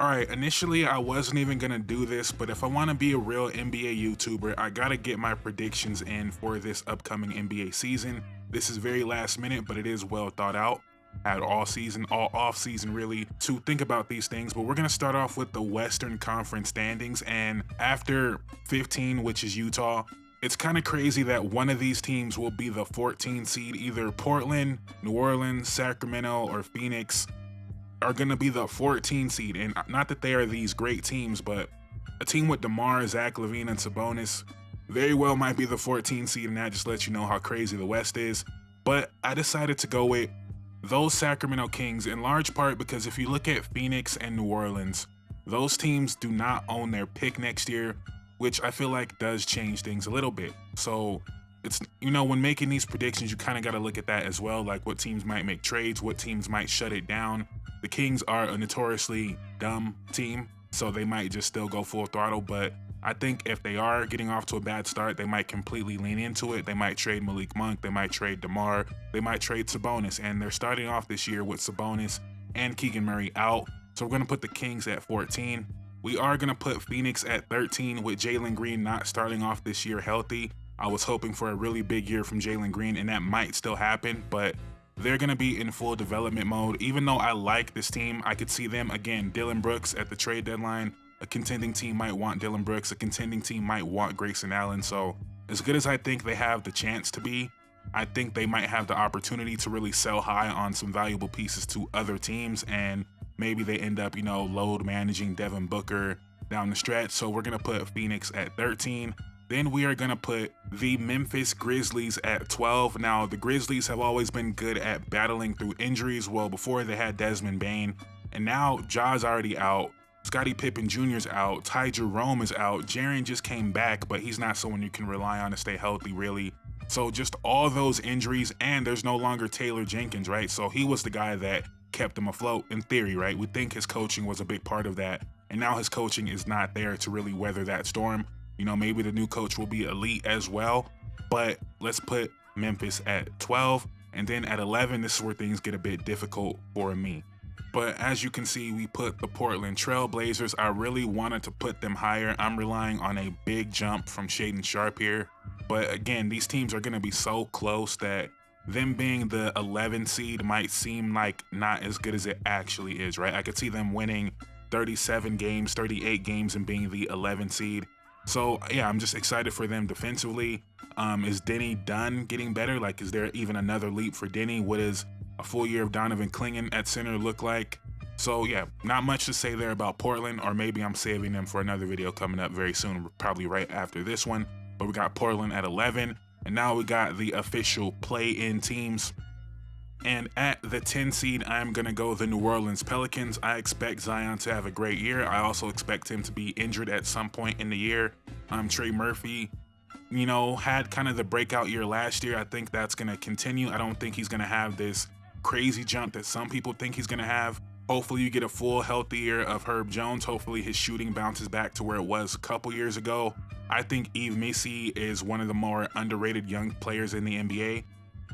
Alright, initially I wasn't even gonna do this, but if I want to be a real NBA YouTuber, I gotta get my predictions in for this upcoming NBA season. This is very last minute, but it is well thought out. Had all season, all off season really to think about these things, but we're gonna start off with the Western Conference standings, and after 15, which is Utah, it's kind of crazy that one of these teams will be the 14 seed. Either Portland, New Orleans, Sacramento, or Phoenix are going to be the 14 seed. And not that they are these great teams, but a team with DeMar, Zach LaVine, and Sabonis very well might be the 14 seed, and that just lets you know how crazy the West is. But I decided to go with those Sacramento Kings in large part because if you look at Phoenix and New Orleans, those teams do not own their pick next year, which I feel like does change things a little bit. So it's, you know, when making these predictions, you kind of got to look at that as well, like what teams might make trades, what teams might shut it down. The Kings are a notoriously dumb team, so they might just still go full throttle, but I think if they are getting off to a bad start, they might completely lean into it. They might trade Malik Monk, they might trade DeMar, they might trade Sabonis, and they're starting off this year with Sabonis and Keegan Murray out. So we're going to put the Kings at 14. We are going to put Phoenix at 13 with Jalen Green not starting off this year healthy. I was hoping for a really big year from Jalen Green, and that might still happen, but they're going to be in full development mode. Even though I like this team, I could see them, again, Dillon Brooks at the trade deadline. A contending team might want Dillon Brooks. A contending team might want Grayson Allen. So as good as I think they have the chance to be, I think they might have the opportunity to really sell high on some valuable pieces to other teams, and maybe they end up, you know, load managing Devin Booker down the stretch. So we're going to put Phoenix at 13. Then we are going to put the Memphis Grizzlies at 12. Now, the Grizzlies have always been good at battling through injuries. Well, before they had Desmond Bane, and now Ja's already out. Scottie Pippen Jr. is out. Ty Jerome is out. Jaren just came back, but he's not someone you can rely on to stay healthy, really. So just all those injuries, and there's no longer Taylor Jenkins, right? So he was the guy that kept them afloat in theory, right? We think his coaching was a big part of that, and now his coaching is not there to really weather that storm. You know, maybe the new coach will be elite as well, but let's put Memphis at 12. And then at 11, this is where things get a bit difficult for me. But as you can see, we put the Portland Trail Blazers. I really wanted to put them higher. I'm relying on a big jump from Shaedon Sharpe here. But again, these teams are going to be so close that them being the 11 seed might seem like not as good as it actually is, right? I could see them winning 37 games, 38 games, and being the 11 seed. So yeah, I'm just excited for them defensively. Is Denny done getting better? Like, is there even another leap for Denny? What does a full year of Donovan Clingan at center look like? So yeah, not much to say there about Portland, or maybe I'm saving them for another video coming up very soon, probably right after this one. But we got Portland at 11, and now we got the official play-in teams. And at the 10 seed, I'm going to go the New Orleans Pelicans. I expect Zion to have a great year. I also expect him to be injured at some point in the year. Trey Murphy, you know, had kind of the breakout year last year. I think that's going to continue. I don't think he's going to have this crazy jump that some people think he's going to have. Hopefully you get a full healthy year of Herb Jones. Hopefully his shooting bounces back to where it was a couple years ago. I think Yves Missi is one of the more underrated young players in the NBA.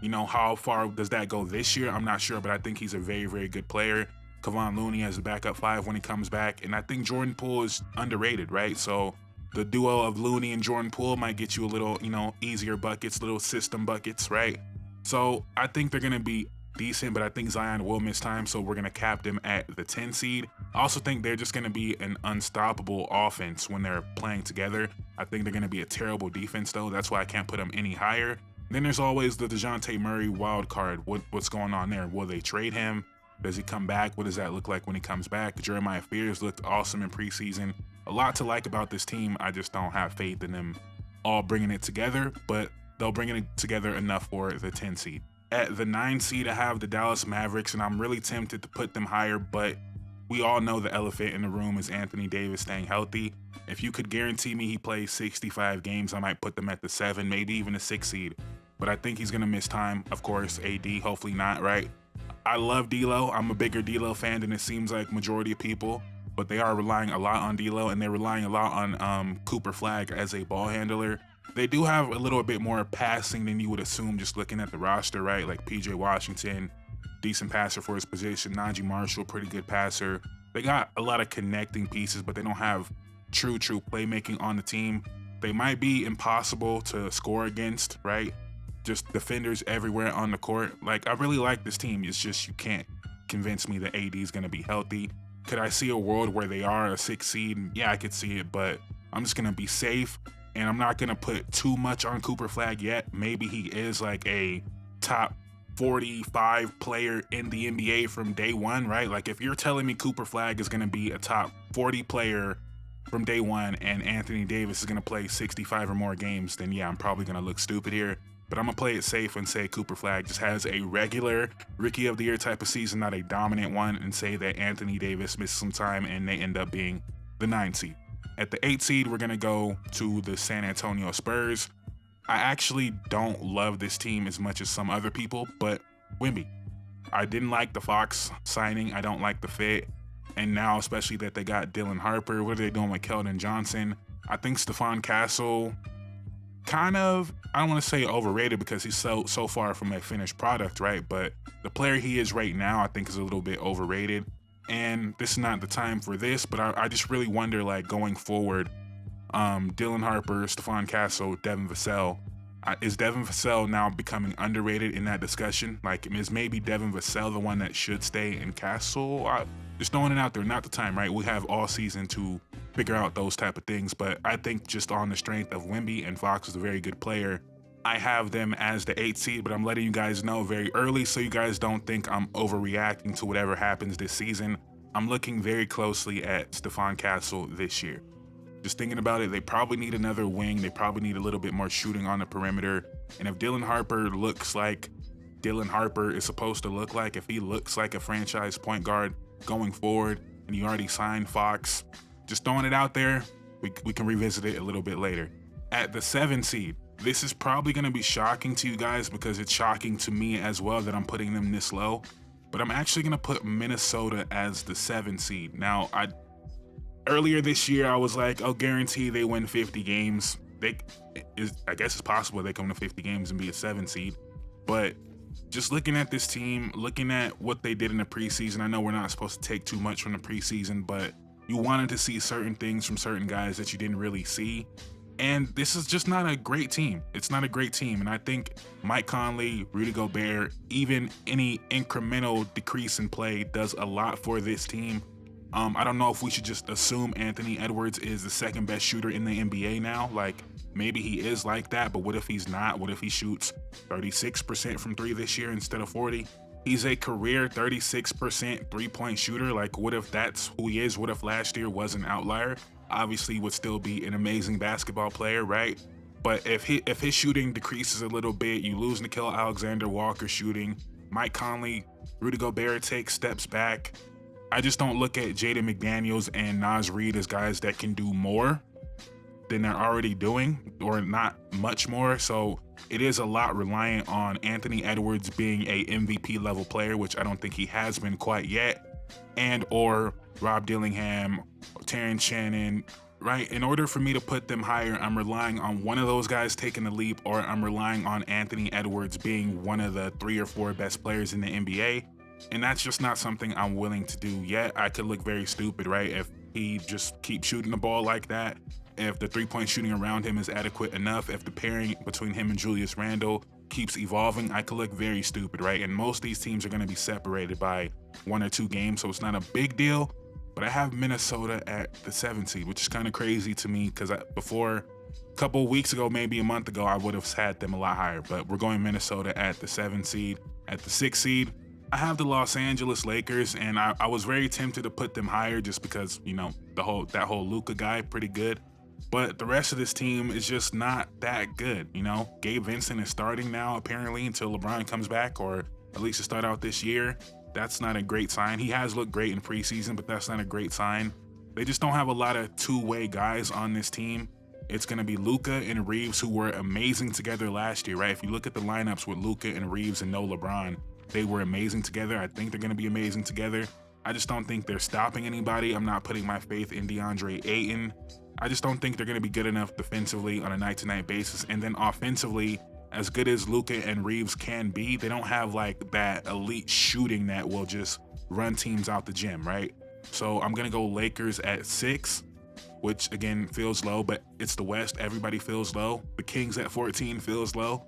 You know, how far does that go this year? I'm not sure, but I think he's a very, very good player. Kevon Looney as a backup five when he comes back. And I think Jordan Poole is underrated, right? So the duo of Looney and Jordan Poole might get you a little, you know, easier buckets, little system buckets, right? So I think they're going to be decent, but I think Zion will miss time, so we're going to cap them at the 10 seed. I also think they're just going to be an unstoppable offense when they're playing together. I think they're going to be a terrible defense, though. That's why I can't put them any higher. Then there's always the DeJounte Murray wild card. What's going on there? Will they trade him? Does he come back? What does that look like when he comes back? Jeremiah Fears looked awesome in preseason. A lot to like about this team. I just don't have faith in them all bringing it together, but they'll bring it together enough for the 10 seed. At the 9 seed, I have the Dallas Mavericks, and I'm really tempted to put them higher, but we all know the elephant in the room is Anthony Davis staying healthy. If you could guarantee me he plays 65 games, I might put them at the 7, maybe even a 6 seed. But I think he's going to miss time. Of course, AD, hopefully not, right? I love D'Lo. I'm a bigger D'Lo fan than it seems like majority of people, but they are relying a lot on D'Lo, and they're relying a lot on Cooper Flag as a ball handler. They do have a little bit more passing than you would assume just looking at the roster, right? Like PJ Washington, decent passer for his position. Najee Marshall, pretty good passer. They got a lot of connecting pieces, but they don't have true playmaking on the team. They might be impossible to score against, right? Just defenders everywhere on the court. Like, I really like this team. It's just you can't convince me that AD is going to be healthy. Could I see a world where they are a 6 seed? Yeah, I could see it, but I'm just going to be safe, and I'm not going to put too much on Cooper Flag yet. Maybe he is like a top 45 player in the NBA from day one, right? Like, if you're telling me Cooper Flag is going to be a top 40 player from day one and Anthony Davis is going to play 65 or more games, then yeah, I'm probably going to look stupid here. But I'm going to play it safe and say Cooper Flag just has a regular Rookie of the Year type of season, not a dominant one, and say that Anthony Davis missed some time and they end up being the 9 seed. At the 8 seed, we're going to go to the San Antonio Spurs. I actually don't love this team as much as some other people, but Wemby. I didn't like the Fox signing. I don't like the fit. And now, especially that they got Dylan Harper, what are they doing with Keldon Johnson? I think Stephon Castle, kind of, I don't want to say overrated because he's so far from a finished product, right? But the player he is right now, I think, is a little bit overrated. And this is not the time for this, but I just really wonder, like, going forward, Dylan Harper, Stephon Castle, Devin Vassell. Is Devin Vassell now becoming underrated in that discussion? Like, is maybe Devin Vassell the one that should stay in Castle? Just throwing it out there, not the time, right? We have all season to figure out those type of things, but I think just on the strength of Wemby, and Fox is a very good player, I have them as the 8 seed, but I'm letting you guys know very early so you guys don't think I'm overreacting to whatever happens this season. I'm looking very closely at Stephon Castle this year. Just thinking about it, they probably need another wing. They probably need a little bit more shooting on the perimeter. And if Dylan Harper looks like Dylan Harper is supposed to look like, if he looks like a franchise point guard going forward, and you already signed Fox, just throwing it out there, we can revisit it a little bit later. At the 7 seed, this is probably going to be shocking to you guys because it's shocking to me as well that I'm putting them this low. But I'm actually going to put Minnesota as the 7 seed. Now, earlier this year, I was like, oh, guarantee they win 50 games. I guess it's possible they come to 50 games and be a 7 seed. But just looking at this team, looking at what they did in the preseason, I know we're not supposed to take too much from the preseason, but you wanted to see certain things from certain guys that you didn't really see. And this is just not a great team. It's not a great team. And I think Mike Conley, Rudy Gobert, even any incremental decrease in play does a lot for this team. I don't know if we should just assume Anthony Edwards is the second best shooter in the NBA now. Like, maybe he is like that, but what if he's not? What if he shoots 36% from 3 this year instead of 40? He's a career 36% three-point shooter. Like, what if that's who he is? What if last year was an outlier? Obviously, he would still be an amazing basketball player, right? But if his shooting decreases a little bit, you lose Nickeil Alexander-Walker shooting, Mike Conley, Rudy Gobert takes steps back. I just don't look at Jaden McDaniels and Naz Reid as guys that can do more than they're already doing, or not much more. So it is a lot reliant on Anthony Edwards being a MVP level player, which I don't think he has been quite yet, and or Rob Dillingham, or Terrence Shannon, right? In order for me to put them higher, I'm relying on one of those guys taking the leap, or I'm relying on Anthony Edwards being one of the 3 or 4 best players in the NBA. And that's just not something I'm willing to do yet. I could look very stupid, right? If he just keeps shooting the ball like that, if the 3-point shooting around him is adequate enough, if the pairing between him and Julius Randle keeps evolving, I could look very stupid, right? And most of these teams are going to be separated by 1 or 2 games, so it's not a big deal. But I have Minnesota at the 7 seed, which is kind of crazy to me because before, a couple of weeks ago, maybe a month ago, I would have had them a lot higher. But we're going Minnesota at the 7 seed. At the 6 seed, I have the Los Angeles Lakers, and I was very tempted to put them higher just because, you know, that whole Luka guy, pretty good. But the rest of this team is just not that good, you know? Gabe Vincent is starting now, apparently, until LeBron comes back, or at least to start out this year. That's not a great sign. He has looked great in preseason, but that's not a great sign. They just don't have a lot of two-way guys on this team. It's going to be Luka and Reeves, who were amazing together last year, right? If you look at the lineups with Luka and Reeves and no LeBron, they were amazing together. I think they're going to be amazing together. I just don't think they're stopping anybody. I'm not putting my faith in DeAndre Ayton. I just don't think they're going to be good enough defensively on a night-to-night basis. And then offensively, as good as Luka and Reeves can be, they don't have like that elite shooting that will just run teams out the gym, right? So I'm gonna go Lakers at 6, which again feels low, but it's the West. Everybody feels low. The Kings at 14 feels low.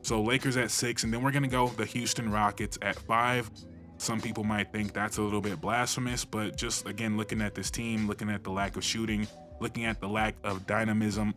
So Lakers at 6, and then we're gonna go the Houston Rockets at 5. Some people might think that's a little bit blasphemous, but just again, looking at this team, looking at the lack of shooting, looking at the lack of dynamism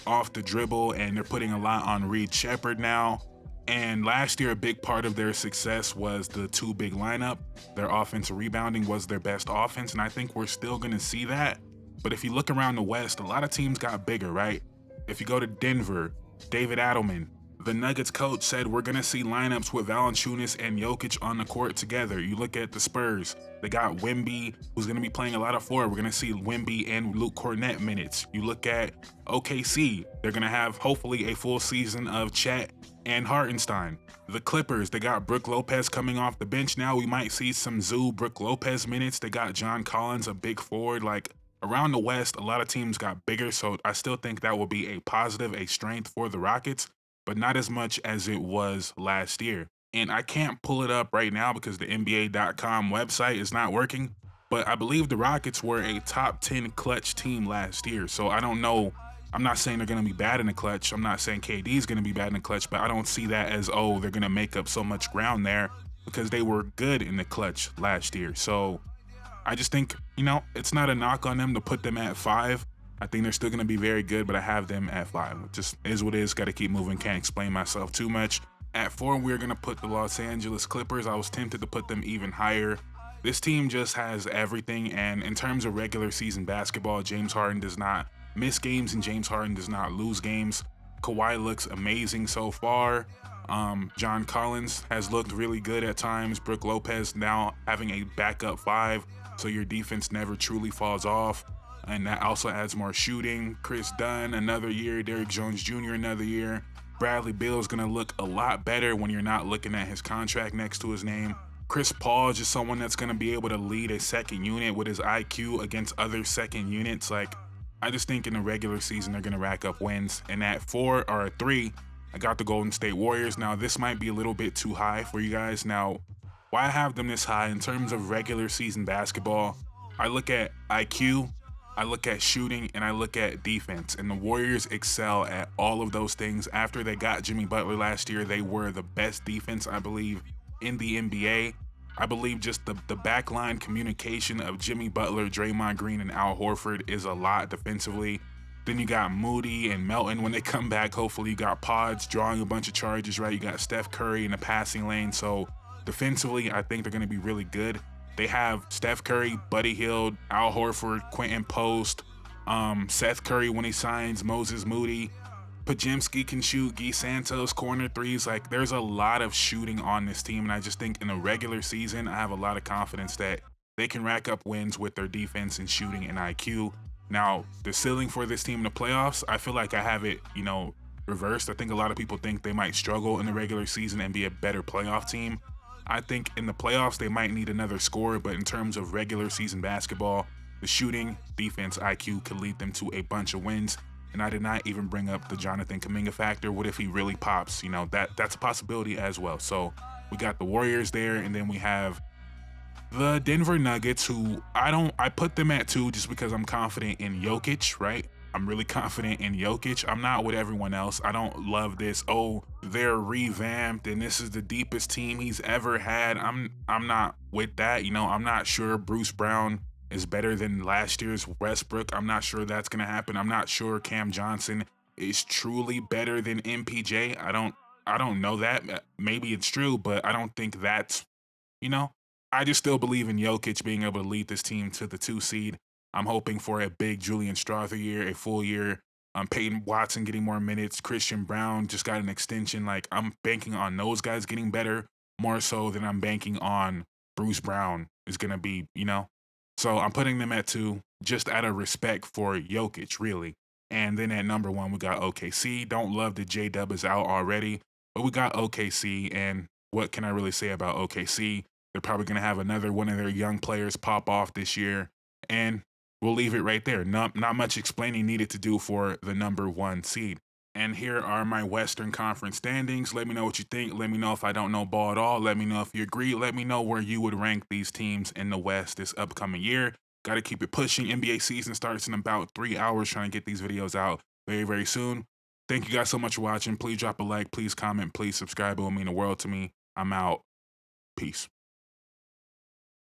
off the dribble, and they're putting a lot on Reed Shepherd now. And last year, a big part of their success was the two big lineup. Their offensive rebounding was their best offense, and I think we're still gonna see that. But if you look around the West, a lot of teams got bigger, right? If you go to Denver, David Adelman, the Nuggets coach, said we're going to see lineups with Valanciunas and Jokic on the court together. You look at the Spurs, they got Wemby, who's going to be playing a lot of forward. We're going to see Wemby and Luke Kornet minutes. You look at OKC, they're going to have hopefully a full season of Chet and Hartenstein. The Clippers, they got Brook Lopez coming off the bench now. We might see some Zoo Brook Lopez minutes. They got John Collins, a big forward. Like, around the West, a lot of teams got bigger, so I still think that will be a positive, a strength for the Rockets, but not as much as it was last year. And I can't pull it up right now because the NBA.com website is not working, but I believe the Rockets were a top 10 clutch team last year. So I don't know. I'm not saying they're going to be bad in the clutch. I'm not saying KD is going to be bad in the clutch, but I don't see that as, oh, they're going to make up so much ground there, because they were good in the clutch last year. So I just think, it's not a knock on them to put them at 5. I think they're still going to be very good, but I have them at 5. It just is what it is. Got to keep moving. Can't explain myself too much. At 4, we're going to put the Los Angeles Clippers. I was tempted to put them even higher. This team just has everything, and in terms of regular season basketball, James Harden does not miss games and James Harden does not lose games. Kawhi looks amazing so far. John Collins has looked really good at times. Brook Lopez now having a backup 5, so your defense never truly falls off, and that also adds more shooting. Chris Dunn another year, Derrick Jones Jr. another year. Bradley Beal is going to look a lot better when you're not looking at his contract next to his name. Chris Paul is just someone that's going to be able to lead a second unit with his IQ against other second units. Like, I just think in the regular season they're going to rack up wins. And at 4 or 3, I got the Golden State Warriors. Now, this might be a little bit too high for you guys. Now, why I have them this high in terms of regular season basketball, I look at IQ, I look at shooting, and I look at defense. And the Warriors excel at all of those things. After they got Jimmy Butler last year, they were the best defense, I believe, in the NBA. I believe just the backline communication of Jimmy Butler, Draymond Green, and Al Horford is a lot defensively. Then you got Moody and Melton when they come back. Hopefully you got Pods drawing a bunch of charges, right? You got Steph Curry in the passing lane. So defensively, I think they're going to be really good. They have Steph Curry, Buddy Hield, Al Horford, Quentin Post, Seth Curry when he signs, Moses Moody. Pajemski can shoot, Guy Santos, corner threes. Like, there's a lot of shooting on this team, and I just think in the regular season, I have a lot of confidence that they can rack up wins with their defense and shooting and IQ. Now, the ceiling for this team in the playoffs, I feel like I have it, reversed. I think a lot of people think they might struggle in the regular season and be a better playoff team. I think in the playoffs, they might need another scorer, but in terms of regular season basketball, the shooting, defense, IQ could lead them to a bunch of wins. And I did not even bring up the Jonathan Kuminga factor. What if he really pops? That's a possibility as well. So we got the Warriors there, and then we have the Denver Nuggets, who I put them at 2 just because I'm confident in Jokic, right? I'm really confident in Jokic. I'm not with everyone else. I don't love this, oh, they're revamped and this is the deepest team he's ever had. I'm not with that. I'm not sure Bruce Brown is better than last year's Westbrook. I'm not sure that's gonna happen. I'm not sure Cam Johnson is truly better than MPJ. I don't know that. Maybe it's true, but I don't think that's, I just still believe in Jokic being able to lead this team to the 2 seed. I'm hoping for a big Julian Strawther year, a full year. Peyton Watson getting more minutes. Christian Brown just got an extension. Like, I'm banking on those guys getting better more so than I'm banking on Bruce Brown is going to be, So I'm putting them at 2 just out of respect for Jokic, really. And then at number 1, we got OKC. Don't love that J-Dub is out already, but we got OKC. And what can I really say about OKC? They're probably going to have another one of their young players pop off this year. And we'll leave it right there. Not much explaining needed to do for the number 1 seed. And here are my Western Conference standings. Let me know what you think. Let me know if I don't know ball at all. Let me know if you agree. Let me know where you would rank these teams in the West this upcoming year. Got to keep it pushing. NBA season starts in about 3 hours. Trying to get these videos out very, very soon. Thank you guys so much for watching. Please drop a like. Please comment. Please subscribe. It will mean the world to me. I'm out. Peace.